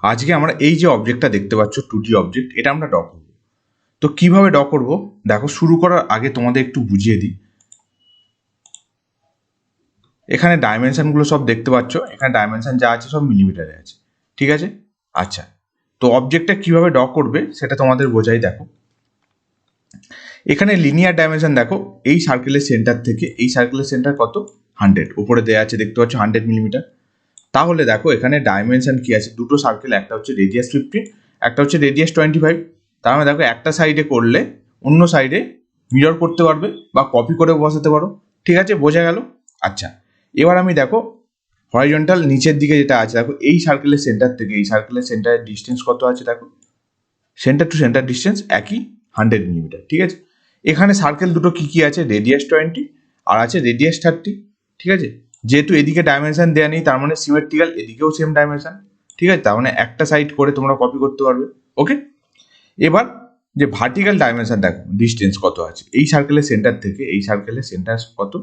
আজকে আমরা এই যে অবজেক্টটা দেখতে পাচ্ছ 2D অবজেক্ট, এটা আমরা ড্র করব। তো কিভাবে ড্র করব দেখো, শুরু করার আগে তোমাদের একটু বুঝিয়ে দিই। এখানে ডাইমেনশনগুলো সব দেখতে পাচ্ছ, এখানে ডাইমেনশন যা আছে সব মিলিমিটারে আছে, ঠিক আছে। আচ্ছা, তো অবজেক্টটা কিভাবে ড্র করবে সেটা তোমাদের বোঝাই। দেখো এখানে লিনিয়ার ডাইমেনশন দেখো, এই সার্কেলের সেন্টার থেকে এই সার্কেলের সেন্টার কত 100, উপরে দেওয়া আছে দেখতে পাচ্ছ 100 মিলিমিটার। তাহলে দেখো এখানে ডাইমেনশন কি আছে, দুটো সার্কেল, একটা হচ্ছে রেডিয়াস 15, একটা হচ্ছে রেডিয়াস 25। তার মানে দেখো একটা সাইডে করলে অন্য সাইডে মিরর করতে পারবে বা কপি করে বসাতে পারো, ঠিক আছে, বোঝা গেল। আচ্ছা, এবার আমি দেখো হরিজন্টাল নিচের দিকে যেটা আছে, দেখো এই সার্কেলের সেন্টার থেকে এই সার্কেলের সেন্টারের ডিস্টেন্স কত আছে, দেখো সেন্টার টু সেন্টার ডিস্টেন্স একই 100 মিলিমিটার, ঠিক আছে। এখানে সার্কেল দুটো কি কি আছে, রেডিয়াস 20 আর আছে রেডিয়াস 30, ঠিক আছে। যেহেতু এদিকে ডাইমেনশন দেওয়া নেই তার মানে সিমেট্রিক্যাল, এদিকেও সেম ডাইমেনশন, ঠিক আছে। তার মানে একটা সাইড করে তোমরা কপি করতে পারবে, ওকে। এবার যে ভার্টিক্যাল ডাইমেনশন দেখো, ডিস্টেন্স কত আছে এই সার্কেলের সেন্টার থেকে এই সার্কেলের সেন্টার কত,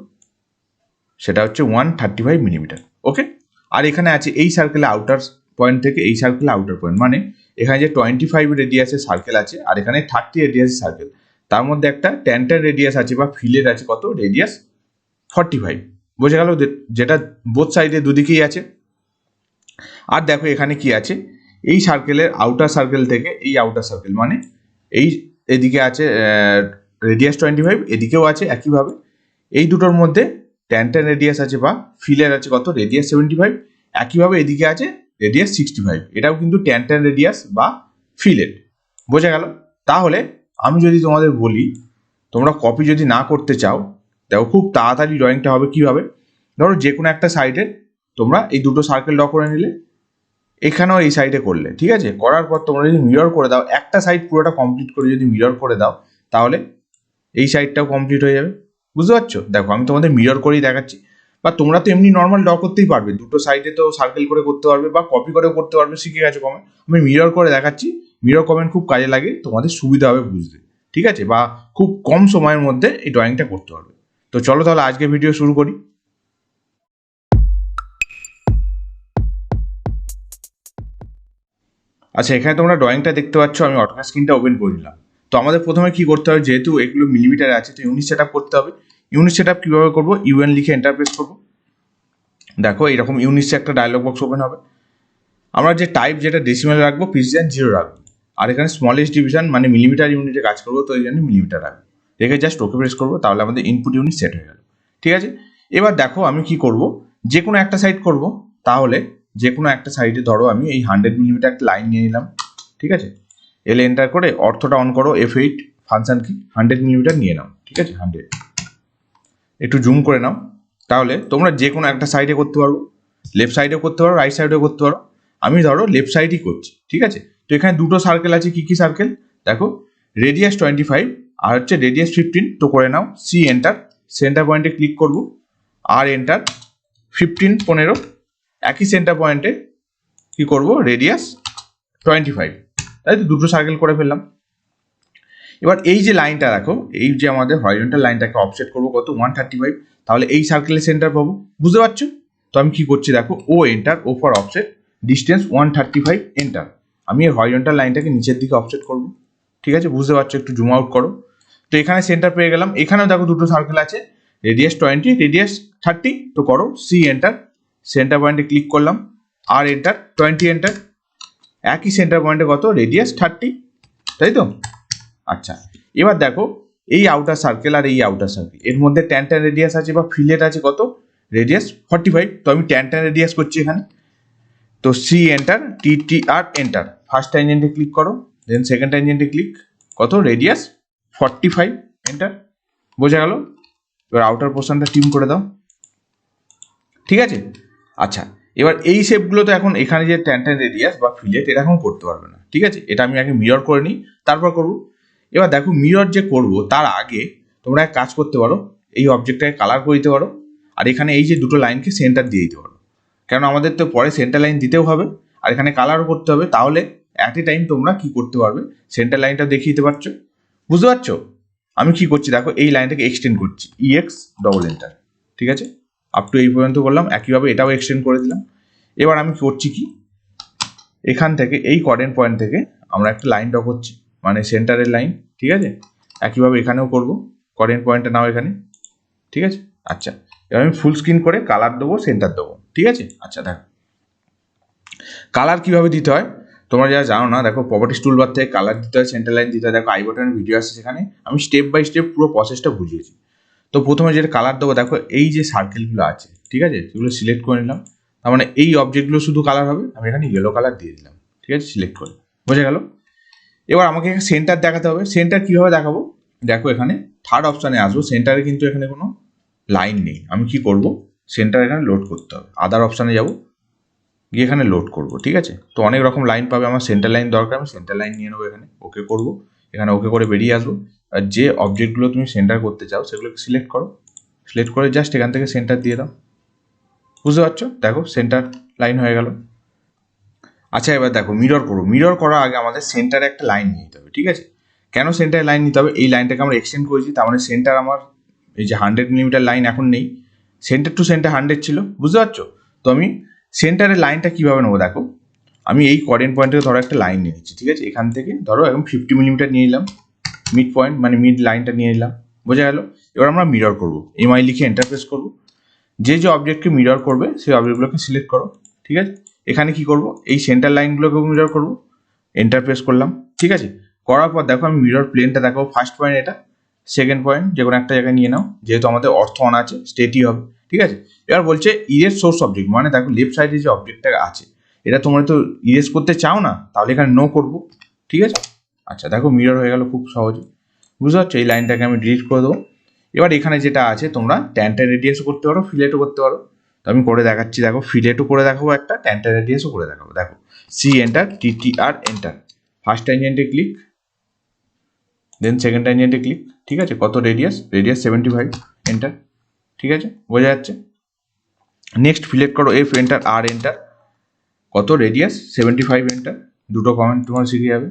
সেটা হচ্ছে 135 মিলিমিটার, ওকে। আর এখানে আছে এই সার্কেলে আউটার পয়েন্ট থেকে এই সার্কেলে আউটার পয়েন্ট, মানে এখানে যে 25 রেডিয়াসের সার্কেল আছে আর এখানে 30 রেডিয়াসের সার্কেল, তার মধ্যে একটা ট্যান্টার রেডিয়াস আছে বা ফিলের আছে কত, রেডিয়াস 45, বোঝা গেল, যেটা বোথ সাইডে দুদিকেই আছে। আর দেখো এখানে কি আছে, এই সার্কেলের আউটার সার্কেল থেকে এই আউটার সার্কেল, মানে এই এদিকে আছে রেডিয়াস 25, এদিকেও আছে একইভাবে। এই দুটোর মধ্যে ট্যান্টার রেডিয়াস আছে বা ফিলের আছে কত, রেডিয়াস 75, একইভাবে এদিকে আছে রেডিয়াস 65, এটাও কিন্তু ট্যান্টার রেডিয়াস বা ফিলের, বোঝা গেল। তাহলে আমি যদি তোমাদের বলি তোমরা কপি যদি না করতে চাও, দেখো খুব তাড়াতাড়ি ড্রয়িংটা হবে কিভাবে। ধরো যে কোনো একটা সাইডে তোমরা এই দুটো সার্কেল ড্র করে নিলে, এখানেও এই সাইডে করলে, ঠিক আছে। করার পর তোমরা যদি মিরর করে দাও, একটা সাইড পুরোটা কমপ্লিট করে যদি মিরর করে দাও, তাহলে এই সাইডটাও কমপ্লিট হয়ে যাবে, বুঝতে পারছো। দেখো আমি তোমাদের মিরর করেই দেখাচ্ছি, বা তোমরা তো এমনি নর্মাল ড্র করতেই পারবে, দুটো সাইডে তো সার্কেল করে করতে পারবে বা কপি করেও করতে পারবে, শিখে গেছো কমেন্ট। আমি মিরর করে দেখাচ্ছি, মিরর কমেন্ট খুব কাজে লাগে, তোমাদের সুবিধা হবে বুঝতে, ঠিক আছে, বা খুব কম সময়ের মধ্যে এই ড্রয়িংটা করতে পারবে। তো চলো তাহলে আজকে ভিডিও শুরু করি। আচ্ছা, এখানে তোমরা ড্রয়িংটা দেখতে পাচ্ছ, আমি অটোক্যাড স্ক্রিনটা ওপেন করে নিলাম। তো আমাদের প্রথমে কি করতে হবে, যেহেতু এগুলো মিলিমিটারে আছে তো ইউনিট সেট আপ করতে হবে। ইউনিট সেট আপ কীভাবে করবো, ইউএন লিখে এন্টার প্রেস করবো। দেখো এরকম ইউনিটসে একটা ডায়লগ বক্স ওপেন হবে। আমরা যে টাইপ যেটা ডেসিমাল রাখবো, প্রিসিশন 0 রাখবো। আর এখানে স্মলেস্ট ডিভিশন মানে মিলিমিটার ইউনিটে কাজ করবো, তো এই জন্য মিলিমিটার রাখবো। রেখে জাস্ট ওকে প্রেস করবো, তাহলে আমাদের ইনপুট ইউনিট সেট হয়ে গেল, ঠিক আছে। এবার দেখো আমি কি করব, যে কোনো একটা সাইড করব। তাহলে যে কোনো একটা সাইডে ধরো আমি এই 100 মিলিমিটার একটা লাইন নিয়ে নিলাম, ঠিক আছে। এলে এন্টার করে অর্থটা অন করো, F8 ফাংশন কি 100 মিলিমিটার নিয়ে নাও, ঠিক আছে। 100 একটু জুম করে নাও। তাহলে তোমরা যে কোনো একটা সাইডে করতে পারো, লেফট সাইডেও করতে পারো, রাইট সাইডেও করতে পারো। আমি ধরো লেফট সাইডই করছি, ঠিক আছে। তো এখানে দুটো সার্কেল আছে, কি কি সার্কেল দেখো, রেডিয়াস 25 আর হচ্ছে রেডিয়াস 15। তো করে নাও সি এন্টার, সেন্টার পয়েন্টে ক্লিক করব, আর এন্টার 15 15, একই সেন্টার পয়েন্টে কি করব, রেডিয়াস 25, তাই তো দুটো সার্কেল করে ফেললাম। এবার এই যে লাইনটা দেখো, এই যে আমাদের হরিজন্টাল লাইনটাকে অফসেট করবো কত, 135, তাহলে এই সার্কেলের সেন্টার পাবো, বুঝতে পারছো। তো আমি কি করছি দেখো, O enter, O for offset distance 135 enter. আমি এই হরিজন্টাল লাইনটাকে নিচের দিকে অফসেট করব, ঠিক আছে, বুঝতে পারছো, একটু জুম আউট করো। তো এখানে সেন্টার পেয়ে গেলাম। এখানেও দেখো দুটো সার্কেল আছে, রেডিয়াস 20 রেডিয়াস 30। তো করো সি এন্টার, সেন্টার পয়েন্টে ক্লিক করলাম, আর এন্টার 20 এন্টার, একই সেন্টার পয়েন্টে কত, রেডিয়াস 30, তাই তো। আচ্ছা, এবার দেখো এই আউটার সার্কেল আর এই আউটার সার্কেল এর মধ্যে ট্যান রেডিয়াস আছে বা ফিলেট আছে কত, রেডিয়াস 45। তো আমি ট্যান রেডিয়াস করছি এখানে, তো সি এন্টার, টি আর এন্টার, ফার্স্ট ট্যানজেন্টে ক্লিক করো, দেন সেকেন্ড ট্যানজেন্টে ক্লিক, কত, রেডিয়াস 45 এন্টার, বোঝা গেল। এবার আউটার পোর্শনটা ট্রিম করে দাও, ঠিক আছে। আচ্ছা, এবার এই শেপগুলো তো এখন এখানে যে ট্যান রেডিয়াস বা ফিলেট এটা এখন করতে পারবে না, ঠিক আছে। এটা আমি আগে মিরর করে নিই, তারপর করবো। এবার দেখো মিরর যে করব তার আগে তোমরা এক কাজ করতে পারো, এই অবজেক্টটাকে কালার করে দিতে পারো, আর এখানে এই যে দুটো লাইনকে সেন্টার দিয়ে দিতে পারো, কারণ আমাদের তো পরে সেন্টার লাইন দিতেও হবে আর এখানে কালারও করতে হবে। তাহলে অ্যাট এ টাইম তোমরা কি করতে পারবে, সেন্টার লাইনটা দেখিয়ে দিতে পারছো, বুঝতে পারছো। আমি কি করছি দেখো, এই লাইনটাকে এক্সটেন্ড করছি, EX ডবল এন্টার, ঠিক আছে, আপ টু এই পর্যন্ত করলাম। একইভাবে এটাও এক্সটেন্ড করে দিলাম। এবার আমি করছি কি, এখান থেকে এই কোঅর্ডিনেট পয়েন্ট থেকে আমরা একটা লাইন ড্র করছি, মানে সেন্টারের লাইন, ঠিক আছে। একইভাবে এখানেও করব, কোঅর্ডিনেট পয়েন্টটা নাও এখানে, ঠিক আছে। আচ্ছা, এবার আমি ফুল স্ক্রিন করে কালার দেবো, সেন্টার দেবো, ঠিক আছে। আচ্ছা দেখো কালার কীভাবে দিতে হয় তোমরা যারা জানো না, দেখো প্রপার্টিস টুলবার থেকে কালার দিতে হয়, সেন্টার লাইন দিতে হয়। দেখো আই বাটনের ভিডিও আছে, সেখানে আমি স্টেপ বাই স্টেপ পুরো প্রসেসটা বুঝিয়েছি। তো প্রথমে যেটা কালার দেবো, দেখো এই যে সার্কেলগুলো আছে, ঠিক আছে, সেগুলো সিলেক্ট করে নিলাম। তার মানে এই অবজেক্টগুলো শুধু কালার হবে, আমি এখানে ইয়েলো কালার দিয়ে দিলাম, ঠিক আছে, সিলেক্ট করে। বোঝা গেল? এবার আমাকে সেন্টার দেখাতে হবে। সেন্টার কীভাবে দেখাবো, দেখো এখানে থার্ড অপশানে আসবো, সেন্টারে কিন্তু এখানে কোনো লাইন নেই। আমি কি করব, সেন্টার এখানে লোড করতে হবে, আদার অপশানে যাব, গিয়ে এখানে লোড করব, ঠিক আছে। তো অনেক রকম লাইন পাবে, আমার সেন্টার লাইন দরকার, আমি সেন্টার লাইন নিয়ে নেবো, এখানে ওকে করব, এখানে ওকে করে বেরিয়ে আসবো। আর যে অবজেক্টগুলো তুমি সেন্টার করতে চাও সেগুলোকে সিলেক্ট করো, সিলেক্ট করে জাস্ট এখান থেকে সেন্টার দিয়ে দাও। বুঝতে পারছো? দেখো সেন্টার লাইন হয়ে গেল। আচ্ছা এবার দেখো মিরর করো। মিরর করার আগে আমাদের সেন্টারে একটা লাইন নিয়ে নিতে হবে, ঠিক আছে। কেন সেন্টারে লাইন নিতে হবে, এই লাইনটাকে আমরা এক্সটেন্ড করেছি, তার মানে সেন্টার আমার এই যে 100 মিলিমিটার লাইন এখন নেই, সেন্টার টু সেন্টার 100 ছিল, বুঝতে পারছো? তো আমি সেন্টারের লাইনটা কীভাবে নেবো, দেখো আমি এই কোঅর্ডিনেট পয়েন্ট থেকে ধরো একটা লাইন নিয়ে নিচ্ছি, ঠিক আছে। এখান থেকে ধরো এখন 50 মিলিমিটার নিয়ে নিলাম, মিড পয়েন্ট মানে মিড লাইনটা নিয়ে নিলাম, বোঝা গেল। এবার আমরা মিরর করবো, এমআই লিখে এন্টারপ্রেস করবো। যে যে অবজেক্টকে মিরর করবে সেই অবজেক্টগুলোকে সিলেক্ট করো, ঠিক আছে। এখানে কি করব, এই সেন্টার লাইনগুলোকেও মিরর করব, এন্টারপ্রেস করলাম, ঠিক আছে। করার পর দেখো আমি মিরর প্লেনটা দেখো, ফার্স্ট পয়েন্ট এটা, সেকেন্ড পয়েন্ট যে কোনো একটা জায়গায় নিয়ে নাও, যেহেতু আমাদের অর্থ অন আছে স্টেটই হবে, ঠিক আছে। এবার বলছে ইরেজ সোর্স অবজেক্ট, মানে দেখো লেফট সাইডে যে অবজেক্টটা আছে এটা তোমরা তো ইরেজ করতে চাও না, তাহলে এখানে নো করবো, ঠিক আছে। আচ্ছা দেখো মিরর হয়ে গেল খুব সহজে, বুঝতে পারছো। এই লাইনটাকে আমি ডিলিট করে দেবো। এবার এখানে যেটা আছে তোমরা ট্যানটা রেডিয়াসও করতে পারো, ফিলেটও করতে পারো। তো আমি করে দেখাচ্ছি, দেখো ফিলেটও করে দেখাবো একটা, ট্যানটা রেডিয়াসও করে দেখাবো। দেখো C enter, TTR enter, first ট্যানজেন্টে ক্লিক, দেন সেকেন্ড ট্যানজেন্টে ক্লিক, ঠিক আছে। কত রেডিয়াস, রেডিয়াস 75, এন্টার, ঠিক আছে, বোঝা যাচ্ছে। নেক্সট ফিলেট করো, এফ এন্টার, আর এন্টার, কত রেডিয়াস 75, এন্টার, দুটো কমেন্ট তোমার শিখে যাবে,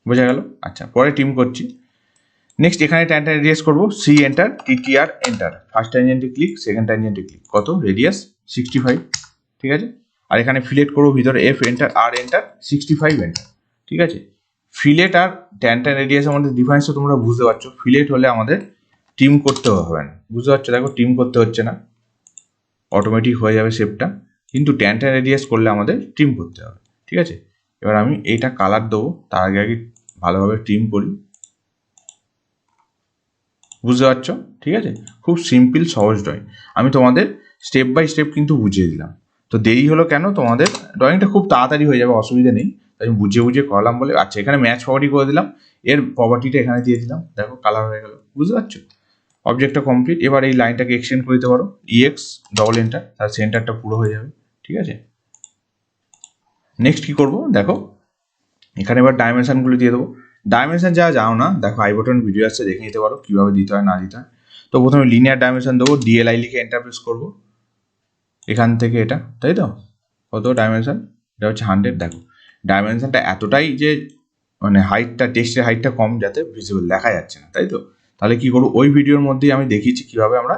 বোঝা গেল। আচ্ছা পরে টিম করছি। নেক্সট এখানে ট্যানটা রেডিয়াস করবো, C enter, TTR enter, first ট্যানজেন্টে ক্লিক, সেকেন্ড ট্যানজেন্টে ক্লিক, কত রেডিয়াস 65, ঠিক আছে। আর এখানে ফিলেট করবো ভিতরে, F enter, R enter, 65, enter, ঠিক আছে। ফিলেট আর ট্যানটা রেডিয়াসের মধ্যে ডিফারেন্সটা তোমরা বুঝতে পারছো। ফিলেট হলে আমাদের টিম করতে হবে না, বুঝতে পারছো, দেখো টিম করতে হচ্ছে না, অটোমেটিক হয়ে যাবে শেপটা। কিন্তু ট্যানটা রেডিয়াস করলে আমাদের ট্রিম করতে হবে, ঠিক আছে। এবার আমি এইটা কালার দেবো, তার আগে আগে ভালোভাবে ট্রিম করি, বুঝতে পারছো, ঠিক আছে। খুব সিম্পল সহজ ড্রয়িং, আমি তোমাদের স্টেপ বাই স্টেপ কিন্তু বুঝিয়ে দিলাম। তো দেরি হলো কেন, তোমাদের ড্রয়িংটা খুব তাড়াতাড়ি হয়ে যাবে, অসুবিধা নেই, তাই আমি বুঝিয়ে বুঝিয়ে করলাম বলে। আচ্ছা এখানে ম্যাচ প্রপার্টি করে দিলাম, এর প্রপার্টিটা এখানে দিয়ে দিলাম, দেখো কালার হয়ে গেল, বুঝতে পারছো। অবজেক্টটা কমপ্লিট। এবার এই লাইনটাকে এক্সটেন্ড করে দিতে পারো, ইএক্স ডবল এন্টার, তার সেন্টারটা পুরো হয়ে যাবে, ঠিক আছে। নেক্সট কি করব, দেখো এখানে এবার ডাইমেনশনগুলো দিয়ে দেবো। ডাইমেনশন যা যাও না, দেখো আই বাটন ভিডিও আসছে, দেখে নিতে পারো কীভাবে দিতে হয় না দিতে হয়। তো প্রথমে লিনিয়ার ডাইমেনশন দেবো, ডিএলআই লিখে এন্টারপ্রেস করবো, এখান থেকে এটা, তাই তো, কত ডাইমেনশন, এটা হচ্ছে 100। দেখো ডাইমেনশনটা এতটাই যে মানে হাইটটা, টেক্সটের হাইটটা কম, যাতে ভিজিবল দেখা যাচ্ছে না, তাই তো। তাহলে কি করবো, ওই ভিডিওর মধ্যেই আমি দেখিয়েছি কীভাবে আমরা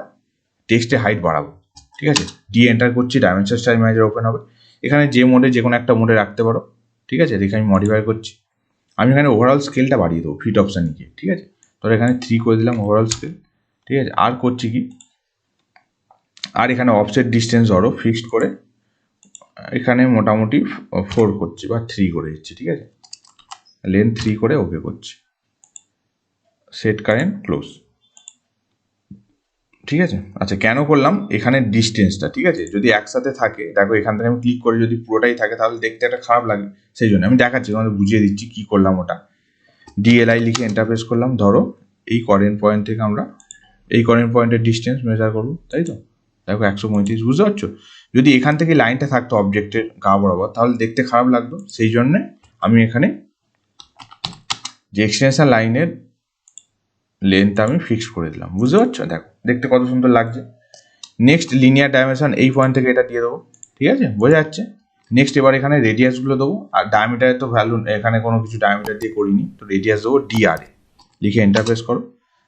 টেক্সটের হাইট বাড়াবো, ঠিক আছে। ডি এন্টার করছি, ডাইমেনশন স্টাইল ম্যানেজার ওপেন হবে। এখানে যে মোডে যে কোনো একটা মোডে রাখতে পারো, ঠিক আছে। দেখে আমি মডিফাই করছি, আমি এখানে ওভারঅল স্কেলটা বাড়িয়ে দেবো, ফিট অপশান গিয়ে, ঠিক আছে। তো এখানে 3 করে দিলাম ওভারঅল স্কেল, ঠিক আছে। আর করছি কি, আর এখানে অফসেট ডিস্টেন্স ধরো ফিক্সড করে, এখানে মোটামুটি 4 করছি বা 3 করে দিচ্ছি, ঠিক আছে। লেন্থ 3 করে ওকে করছি, সেট কারেন্ট ক্লোজ, ঠিক আছে। আচ্ছা কেন করলাম, এখানে ডিস্টেন্সটা, ঠিক আছে, যদি একসাথে থাকে, দেখো এখান থেকে আমি ক্লিক করে যদি পুরোটাই থাকে তাহলে দেখতে একটা খারাপ লাগে, সেই জন্য আমি দেখাচ্ছি, তোমাদের বুঝিয়ে দিচ্ছি কী করলাম। ওটা ডিএলআই লিখে এন্টারপ্রেস করলাম, ধরো এই কোঅর্ডিনেট পয়েন্ট থেকে আমরা এই কোঅর্ডিনেট পয়েন্টের ডিস্টেন্স মেজার করবো, তাই তো। দেখো 135, বুঝতে পারছো। যদি এখান থেকে লাইনটা থাকতো অবজেক্টের গা বরাবর তাহলে দেখতে খারাপ লাগতো, সেই জন্যে আমি এখানে যে এক্সটেনশন লাইনের লেন্থ আমি ফিক্স করে দিলাম, বুঝতে পারছো। দেখো দেখতে কত সুন্দর লাগছে। নেক্সট লিনিয়ার ডাইমেনশন, এই পয়েন্ট থেকে এটা দিয়ে দেবো, ঠিক আছে, বোঝা যাচ্ছে। নেক্সট এবার এখানে রেডিয়াসগুলো দেবো, আর ডায়ামিটারে তো ভ্যালু এখানে কোনো কিছু ডায়ামিটার দিয়ে করিনি, তো রেডিয়াস দেবো ডিআরএ লিখে এন্টারপ্রেস করো।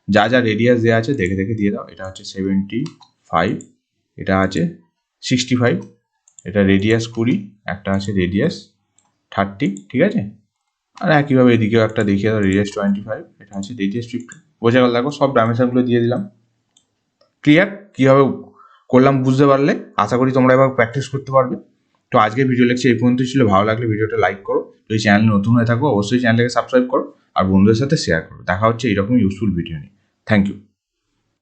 যা যা রেডিয়াস দেওয়া আছে দেখে দেখে দিয়ে দাও। এটা হচ্ছে 75, এটা আছে 65, এটা রেডিয়াস 20, একটা আছে রেডিয়াস 30, ঠিক আছে। আর একইভাবে এদিকেও একটা দেখিয়ে দাও, রেডিয়াস 25, এটা আছে রেডিয়াস 50। বোঝা গেল? দেখো সব ডাইমেনশনগুলো দিয়ে দিলাম। ক্লিয়ার? কীভাবে করলাম বুঝতে পারলে? আশা করি তোমরা এবার প্র্যাকটিস করতে পারবে। তো আজকের ভিডিও লেকচার এই পর্যন্ত ছিল। ভালো লাগলে ভিডিওটা লাইক করো, যদি চ্যানেলে নতুন হয়ে থাকো অবশ্যই চ্যানেলটাকে সাবস্ক্রাইব করো আর বন্ধুদের সাথে শেয়ার করো। দেখা হচ্ছে এইরকম ইউজফুল ভিডিও নিয়ে। Thank you.